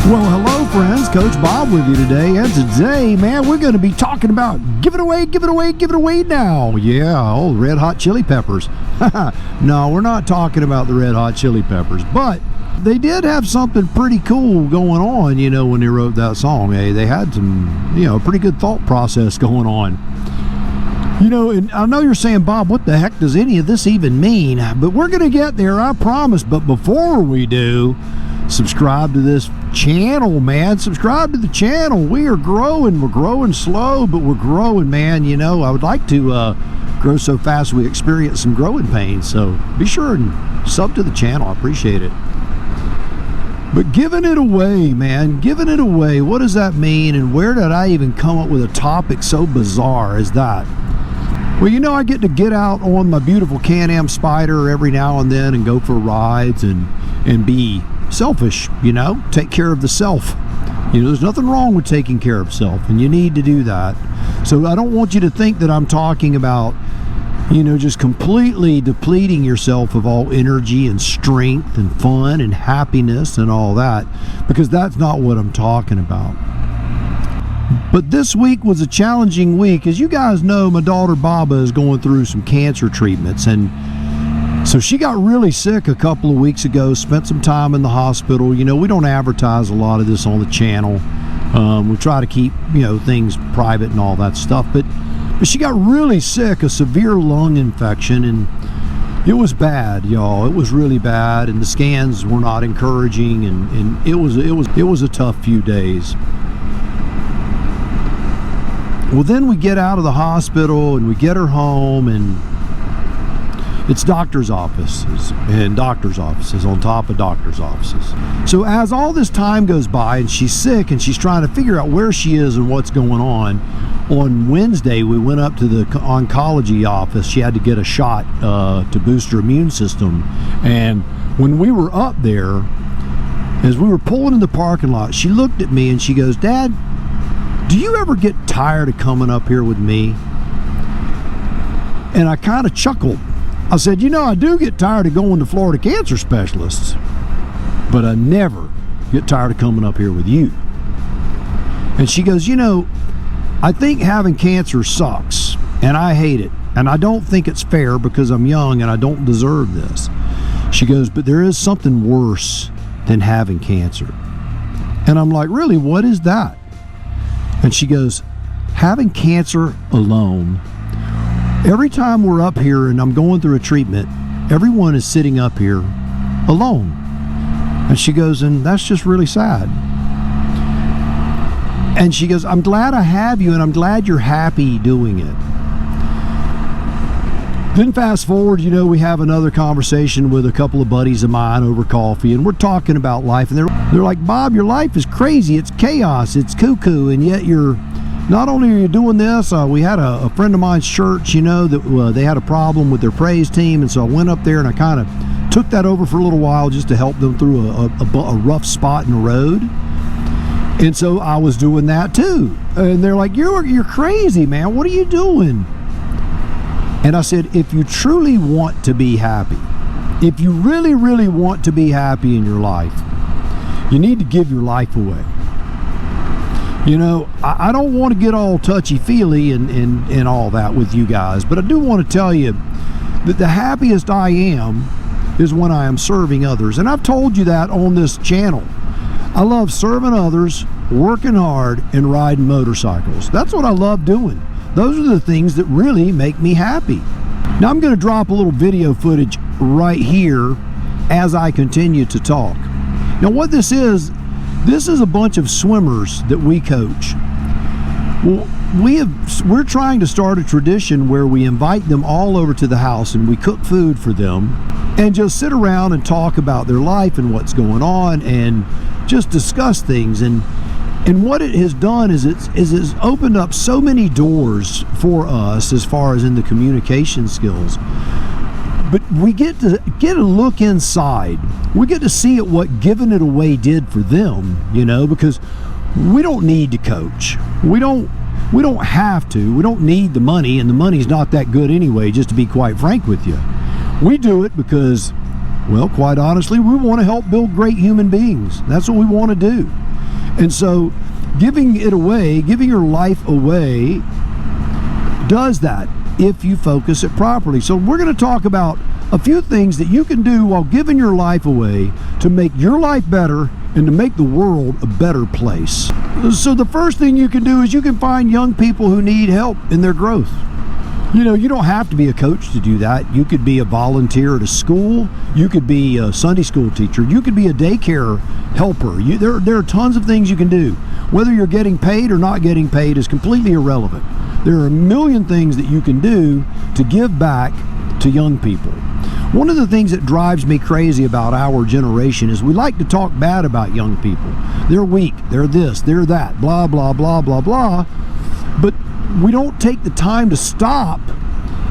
Well, hello friends, Coach Bob with you today, and today, man, we're going to be talking about give it away now. Yeah, old Red Hot Chili Peppers. No, we're not talking about the Red Hot Chili Peppers, but they did have something pretty cool going on, you know, when they wrote that song. They had some, you know, pretty good thought process going on. You know, and I know you're saying, Bob, what the heck does any of this even mean? But we're going to get there, I promise. But before we do, subscribe to this channel, man. Subscribe to the channel. We are growing. We're growing slow, but we're growing, man. You know, I would like to grow so fast we experience some growing pains. So be sure and sub to the channel. I appreciate it. But giving it away, man, giving it away, what does that mean? And where did I even come up with a topic so bizarre as that? Well, you know, I get to get out on my beautiful CanAm Spyder every now and then and go for rides and be selfish, you know, take care of the self. You know, there's nothing wrong with taking care of self, and you need to do that. So I don't want you to think that I'm talking about, you know, just completely depleting yourself of all energy and strength and fun and happiness and all that, because that's not what I'm talking about. But this week was a challenging week. As you guys know, my daughter Baba is going through some cancer treatments, and so she got really sick a couple of weeks ago, spent some time in the hospital. You know, we don't advertise a lot of this on the channel. We try to keep, you know, things private and all that stuff, but she got really sick, a severe lung infection, and it was bad, y'all. It was really bad, and the scans were not encouraging, and it was a tough few days. Well, then we get out of the hospital and we get her home, and it's doctor's offices and doctor's offices on top of doctor's offices. So as all this time goes by and she's sick and she's trying to figure out where she is and what's going on Wednesday we went up to the oncology office. She had to get a shot to boost her immune system. And when we were up there, as we were pulling in the parking lot, she looked at me and she goes, "Dad, do you ever get tired of coming up here with me?" And I kind of chuckled. I said, "You know, I do get tired of going to Florida cancer specialists, but I never get tired of coming up here with you." And she goes, "You know, I think having cancer sucks, and I hate it, and I don't think it's fair because I'm young and I don't deserve this." She goes, "But there is something worse than having cancer." And I'm like, "Really, what is that?" And she goes, "Having cancer alone. Every time we're up here and I'm going through a treatment, everyone is sitting up here alone." And she goes, "And that's just really sad." And she goes, "I'm glad I have you, and I'm glad you're happy doing it." Then fast forward, you know, we have another conversation with a couple of buddies of mine over coffee, and we're talking about life, and they're like, "Bob, your life is crazy. It's chaos. It's cuckoo, and yet you're not only are you doing this." We had a friend of mine's church, you know, that they had a problem with their praise team, and so I went up there and I kind of took that over for a little while just to help them through a rough spot in the road. And so I was doing that too. And they're like, "You're crazy, man. What are you doing?" And I said, if you truly want to be happy, if you really, really want to be happy in your life, you need to give your life away. You know, I don't want to get all touchy-feely and all that with you guys, but I do want to tell you that the happiest I am is when I am serving others. And I've told you that on this channel. I love serving others, working hard, and riding motorcycles. That's what I love doing. Those are the things that really make me happy. Now I'm going to drop a little video footage right here as I continue to talk. Now what this is a bunch of swimmers that we coach. Well, we're trying to start a tradition where we invite them all over to the house and we cook food for them and just sit around and talk about their life and what's going on and just discuss things. And what it has done is it's opened up so many doors for us as far as in the communication skills. But we get to get a look inside. We get to see at what giving it away did for them, you know, because we don't need to coach. We don't have to. We don't need the money, and the money's not that good anyway, just to be quite frank with you. We do it because, well, quite honestly, we want to help build great human beings. That's what we want to do. And so giving it away, giving your life away, does that if you focus it properly. So we're going to talk about a few things that you can do while giving your life away to make your life better and to make the world a better place. So the first thing you can do is you can find young people who need help in their growth. You know, you don't have to be a coach to do that. You could be a volunteer at a school. You could be a Sunday school teacher. You could be a daycare helper. There are tons of things you can do. Whether you're getting paid or not getting paid is completely irrelevant. There are a million things that you can do to give back to young people. One of the things that drives me crazy about our generation is we like to talk bad about young people. They're weak, they're this, they're that, blah, blah, blah, blah, blah. But we don't take the time to stop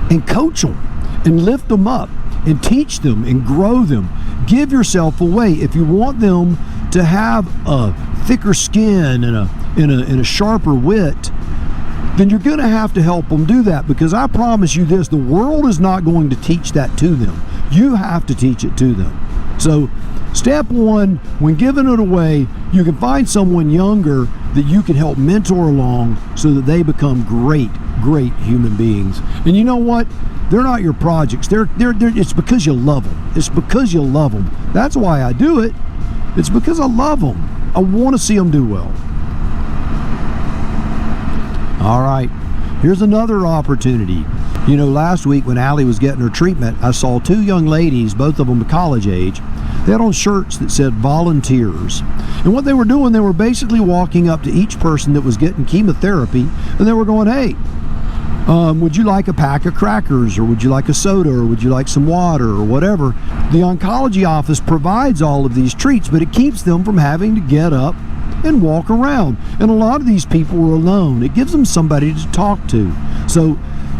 and coach them and lift them up and teach them and grow them. Give yourself away. If you want them to have a thicker skin and a sharper wit, then you're going to have to help them do that, because I promise you this, the world is not going to teach that to them. You have to teach it to them. So step one, when giving it away, you can find someone younger that you can help mentor along so that they become great human beings. And you know what? They're not your projects. It's because you love them. It's because you love them. That's why I do it. It's because I love them. I want to see them do well. All right, here's another opportunity. You know, last week when Allie was getting her treatment, I saw two young ladies, both of them college age. They had on shirts that said volunteers. And what they were doing, they were basically walking up to each person that was getting chemotherapy, and they were going, hey, would you like a pack of crackers, or would you like a soda, or would you like some water, or whatever. The oncology office provides all of these treats, but it keeps them from having to get up and walk around. And a lot of these people are alone. It gives them somebody to talk to. So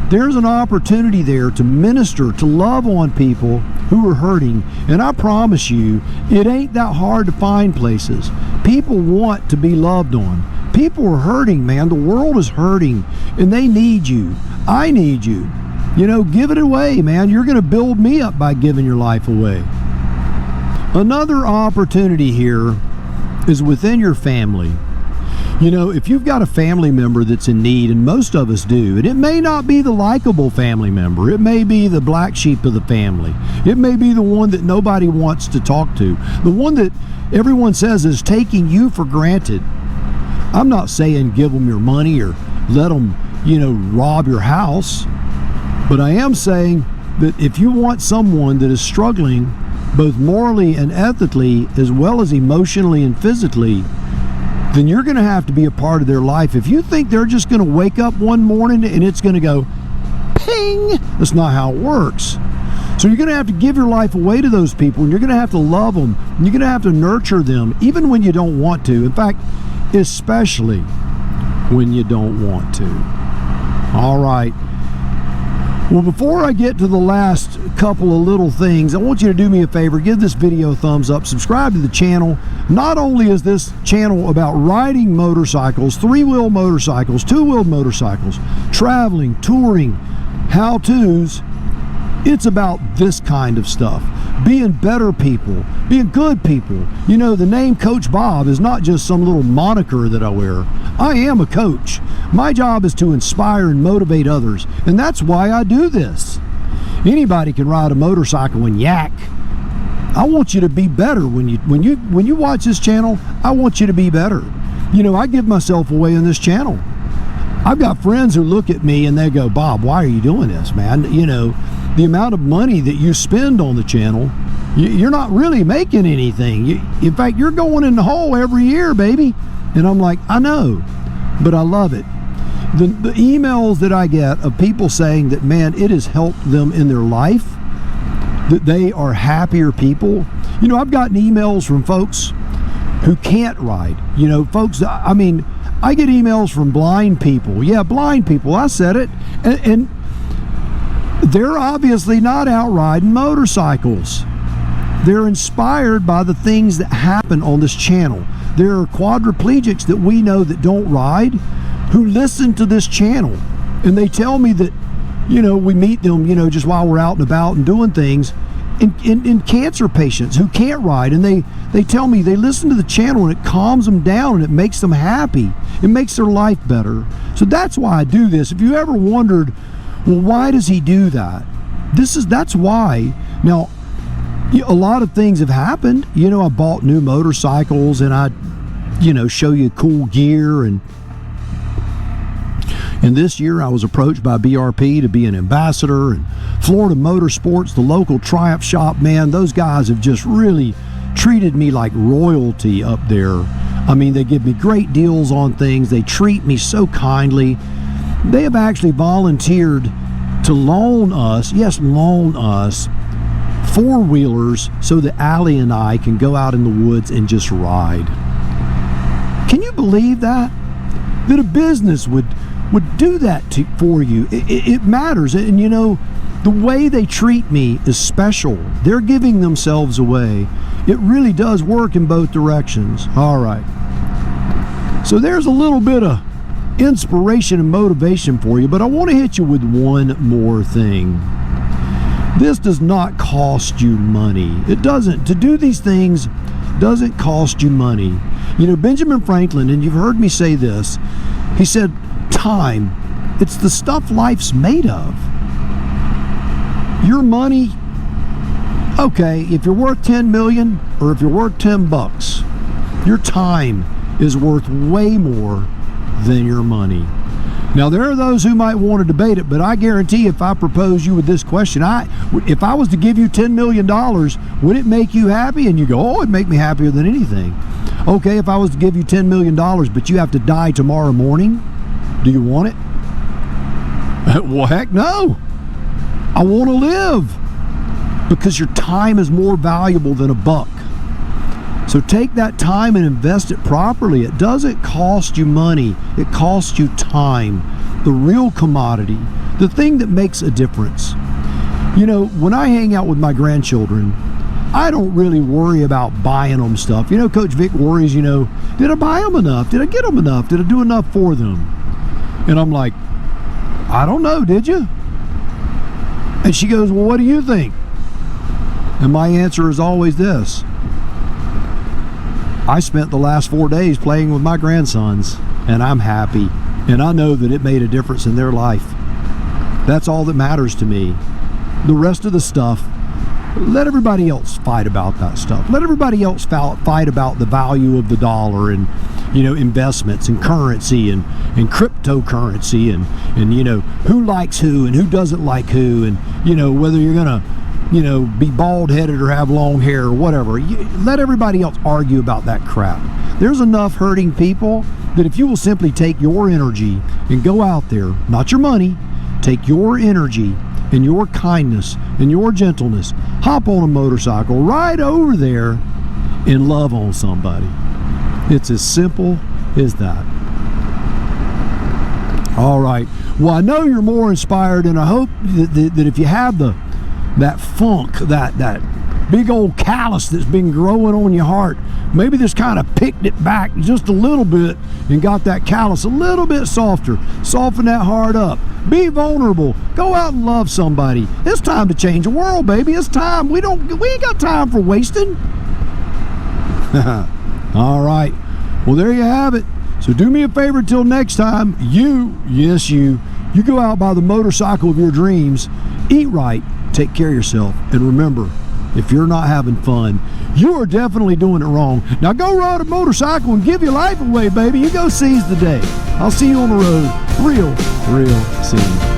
there's an opportunity there to minister, to love on people who are hurting. And I promise you, it ain't that hard to find places. People want to be loved on. People are hurting, man. The world is hurting, and they need you. I need you. You know, give it away, man. You're going to build me up by giving your life away. Another opportunity here is within your family. You know, if you've got a family member that's in need, and most of us do, and it may not be the likable family member, it may be the black sheep of the family, it may be the one that nobody wants to talk to, the one that everyone says is taking you for granted. I'm not saying give them your money or let them, you know, rob your house, but I am saying that if you want someone that is struggling both morally and ethically, as well as emotionally and physically, then you're going to have to be a part of their life. If you think they're just going to wake up one morning and it's going to go ping, that's not how it works. So you're going to have to give your life away to those people, and you're going to have to love them, and you're going to have to nurture them, even when you don't want to. In fact, especially when you don't want to. All right. Well, before I get to the last couple of little things, I want you to do me a favor. Give this video a thumbs up. Subscribe to the channel. Not only is this channel about riding motorcycles, three-wheel motorcycles, two-wheel motorcycles, traveling, touring, how-tos, it's about this kind of stuff. Being better people, being good people. You know, the name Coach Bob is not just some little moniker that I wear. I am a coach. My job is to inspire and motivate others, and that's why I do this. Anybody can ride a motorcycle and yak. I want you to be better. When you watch this channel, I want you to be better. You know, I give myself away on this channel. I've got friends who look at me and they go, Bob, why are you doing this, man? You know, the amount of money that you spend on the channel, you're not really making anything. In fact, you're going in the hole every year, baby. And I'm like, I know, but I love it. The emails that I get of people saying that, man, it has helped them in their life, that they are happier people. You know, I've gotten emails from folks who can't ride. You know, folks, I mean, I get emails from blind people. Yeah, blind people, I said it. And they're obviously not out riding motorcycles. They're inspired by the things that happen on this channel. There are quadriplegics that we know that don't ride who listen to this channel, and they tell me that, you know, we meet them, you know, just while we're out and about and doing things, and cancer patients who can't ride, and they tell me they listen to the channel and it calms them down and it makes them happy. It makes their life better. So that's why I do this. If you ever wondered, well, why does he do that? That's why. Now, a lot of things have happened. You know, I bought new motorcycles, and I, you know, show you cool gear, and this year I was approached by BRP to be an ambassador, and Florida Motorsports, the local Triumph shop, man, those guys have just really treated me like royalty up there. I mean, they give me great deals on things. They treat me so kindly. They have actually volunteered to loan us, yes, loan us, four-wheelers so that Allie and I can go out in the woods and just ride. Can you believe that? That a business would do that for you. It matters. And you know, the way they treat me is special. They're giving themselves away. It really does work in both directions. All right. So there's a little bit of inspiration and motivation for you, but I want to hit you with one more thing. This does not cost you money. It doesn't. To do these things doesn't cost you money. You know, Benjamin Franklin, and you've heard me say this, he said, time, it's the stuff life's made of. Your money, okay, if you're worth 10 million or if you're worth 10 bucks, your time is worth way more than your money. Now, there are those who might want to debate it, but I guarantee if I propose you with this question, if I was to give you $10 million, would it make you happy? And you go, oh, it'd make me happier than anything. Okay, if I was to give you $10 million, but you have to die tomorrow morning, do you want it? Well, heck no. I want to live, because your time is more valuable than a buck. So take that time and invest it properly. It doesn't cost you money. It costs you time, the real commodity, the thing that makes a difference. You know, when I hang out with my grandchildren, I don't really worry about buying them stuff. You know, Coach Vic worries, you know, did I buy them enough? Did I get them enough? Did I do enough for them? And I'm like, I don't know, did you? And she goes, well, what do you think? And my answer is always this. I spent the last 4 days playing with my grandsons, and I'm happy. And I know that it made a difference in their life. That's all that matters to me. The rest of the stuff, let everybody else fight about that stuff. Let everybody else fight about the value of the dollar and, you know, investments and currency and cryptocurrency and you know, who likes who and who doesn't like who, and, you know, whether you're going to, you know, be bald-headed or have long hair or whatever. Let everybody else argue about that crap. There's enough hurting people that if you will simply take your energy and go out there, not your money, take your energy and your kindness and your gentleness, hop on a motorcycle, ride over there and love on somebody. It's as simple as that. All right. Well, I know you're more inspired, and I hope that if you have that funk, that big old callus that's been growing on your heart, maybe this kind of picked it back just a little bit and got that callus a little bit softer. Soften that heart up. Be vulnerable. Go out and love somebody. It's time to change the world, baby. It's time. We ain't got time for wasting. All right. Well, there you have it. So do me a favor till next time. You go out by the motorcycle of your dreams. Eat right. Take care of yourself, and remember, if you're not having fun, you are definitely doing it wrong. Now go ride a motorcycle and give your life away, baby. You go seize the day. I'll see you on the road real soon.